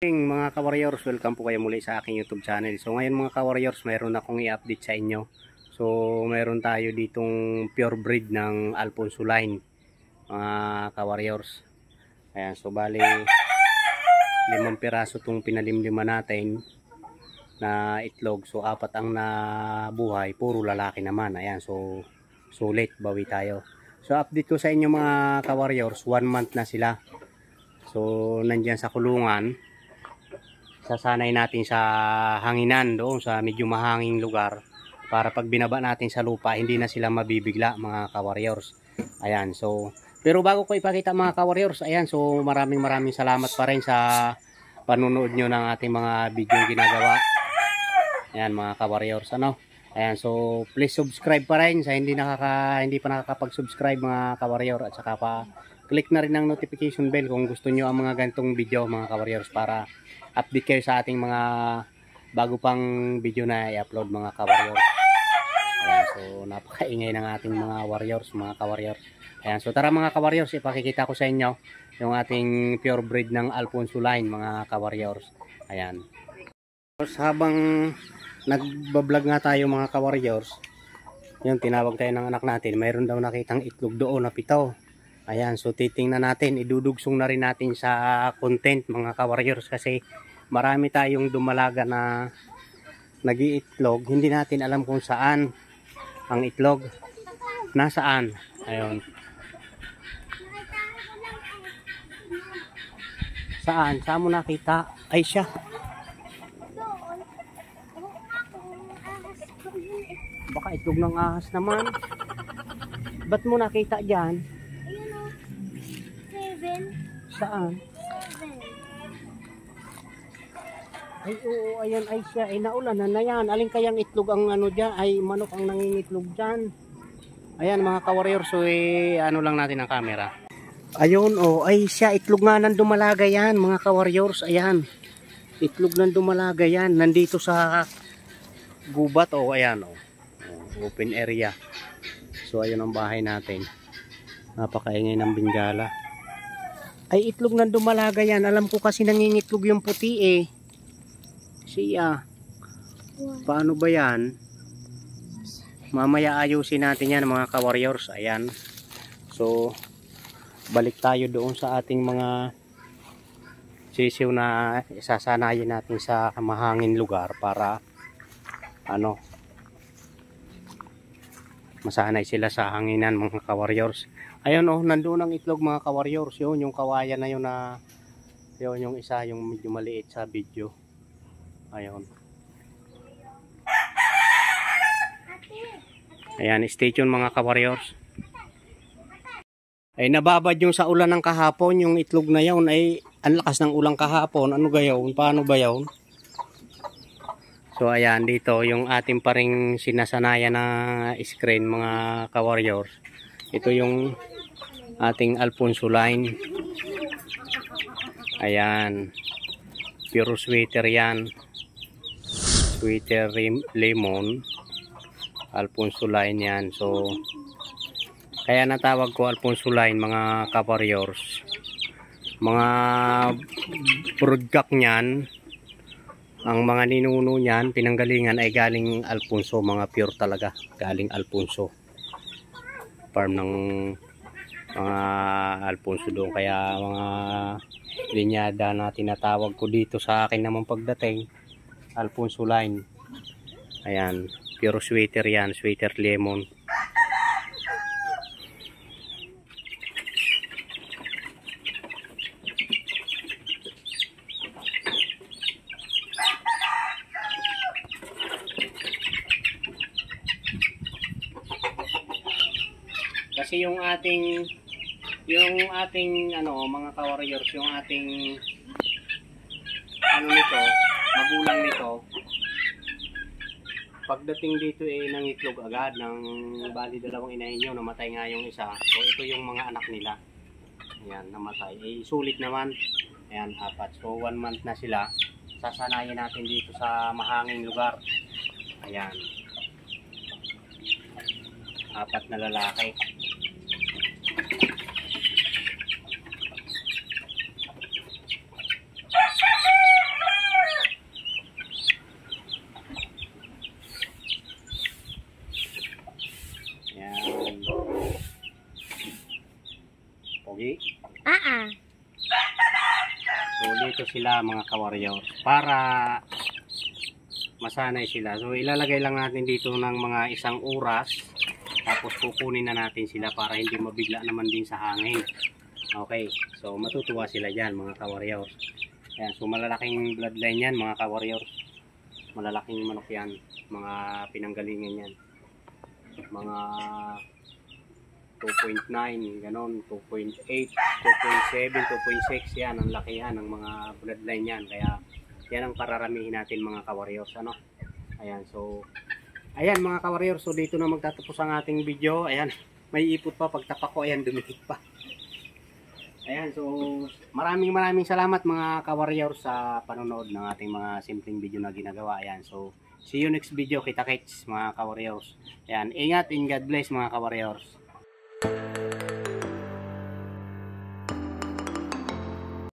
Mga ka-warriors, welcome po kayo muli sa aking YouTube channel. So ngayon mga ka-warriors, mayroon akong i-update sa inyo. So mayroon tayo ditong pure breed ng Alfonso line, mga ka-warriors. Ayan, so bali 5 piraso itong pinalimlima natin na itlog. So 4 ang nabuhay, puro lalaki naman. Ayan, so sulit, bawi tayo. So update ko sa inyo mga ka-warriors, 1 month na sila. So nandyan sa kulungan. Sasanay natin sa hanginan doon sa medyo mahanging lugar para pag binaba natin sa lupa hindi na sila mabibigla mga ka-warriors. Ayan, so pero bago ko ipakita mga ka-warriors, ayan, so maraming salamat pa rin sa panunood nyo ng ating mga video ginagawa. Ayan mga ka-warriors, ano? Ayan, so please subscribe pa rin sa hindi pa nakakapag-subscribe mga ka-warrior, at saka pa click na rin ang notification bell kung gusto nyo ang mga ganitong video mga ka-warriors para update kayo sa ating mga bago pang video na i-upload mga ka-warriors. Ayan, so napakaingay ng ating mga warriors, mga ka-warriors. Ayan, so tara mga ka-warriors, ipakikita ko sa inyo yung ating pure breed ng Alfonso line mga ka-warriors. Ayan. So, habang nagbablog nga tayo mga ka-warriors, yung tinawag tayo ng anak natin, mayroon daw nakitang itlog doon na 7. Ayan, so titingnan natin, idudugsong na rin natin sa content mga ka-warriors kasi marami tayong dumalaga na nag-iitlog. Hindi natin alam kung saan ang itlog. Nasaan? Ayun. Saan? Saan mo nakita? Ay siya. Baka itlog ng ahas naman. Ba't mo nakita dyan? Saan? Ay oo, ayan ay siya. Ay naulanan na yan. Alin kayang itlog ang ano dyan? Ay manok ang nangingitlog dyan. Ayan mga ka-warriors, so ano lang natin ang camera. Ayun oh, ay siya. Itlog nga ng dumalaga yan mga ka-warriors. Ayan. Itlog ng dumalaga yan. Nandito sa gubat oh, ayan oh. Open area. So ayun ang bahay natin. Napakaingay ng bingala. Ay itlog ng dumalaga yan. Alam ko kasi nangingitlog yung puti eh. Siya. Paano ba yan? Mamaya ayusin natin yan mga ka-warriors. Ayan. So balik tayo doon sa ating mga sisiw na isasanayin natin sa mahangin lugar para ano, masanay sila sa hanginan mga ka-warriors. Ayun oh, nandoon ang itlog mga ka-warriors. Yun, yung kawayan na yun na yun, yung isa, yung medyo maliit sa video. Ayun. Ayan, stay tuned mga ka-warriors. Ay nababad yung sa ulan ng kahapon, yung itlog na yun ay ang lakas ng ulang kahapon. Ano gayon? Paano ba yun? So ayan, dito yung ating pa ring sinasanayan na screen mga ka-warriors. Ito yung ating Alfonso line. Ayan. Pure sweater yan. Sweater lemon. Alfonso line yan. So kaya natawag ko Alfonso line mga ka-warriors. Mga broodcock niyan, ang mga ninuno niyan, pinanggalingan ay galing Alfonso, mga pure talaga, galing Alfonso. Farm ng mga Alfonso doon, kaya mga linyada na tinatawag ko dito sa akin naman pagdating, Alfonso line. Ayan, pure sweater yan, sweater lemon. Kasi yung ating ano mga ka-warriors, yung ating ano nito, magulang nito, pagdating dito nangitlog agad ng bali 2 inahin nyo, namatay nga yung isa. So ito yung mga anak nila. Ayan, namatay. Sulit naman. Ayan, 4. So 1 month na sila. Sasanayin natin dito sa mahanging lugar. Ayan. 4 na lalaki. nandito sila mga ka-warriors para masanay sila. So ilalagay lang natin dito ng mga 1 oras, tapos kukunin na natin sila para hindi mabigla naman din sa hangin. Okay, so matutuwa sila dyan mga ka-warriors. Ayan, so malalaking bloodline yan mga ka-warriors. Malalaking manok yan, mga pinanggalingan yan. Mga 2.9, ganon, 2.8, 2.7, 2.6 yan, ang laki yan ng mga bloodline yan. Kaya yan ang pararamihin natin mga ka-warriors, ano. Ayan, so ayan mga ka-warriors, so dito na magtatapos ang ating video. Ayan, may ipot pa pagtapak ko, ayan, dumikit pa. Ayan, so maraming salamat mga ka-warriors sa panonood ng ating mga simpleng video na ginagawa. Ayan, so see you next video, kita-kits mga ka-warriors. Ayan, ingat and God bless mga ka-warriors.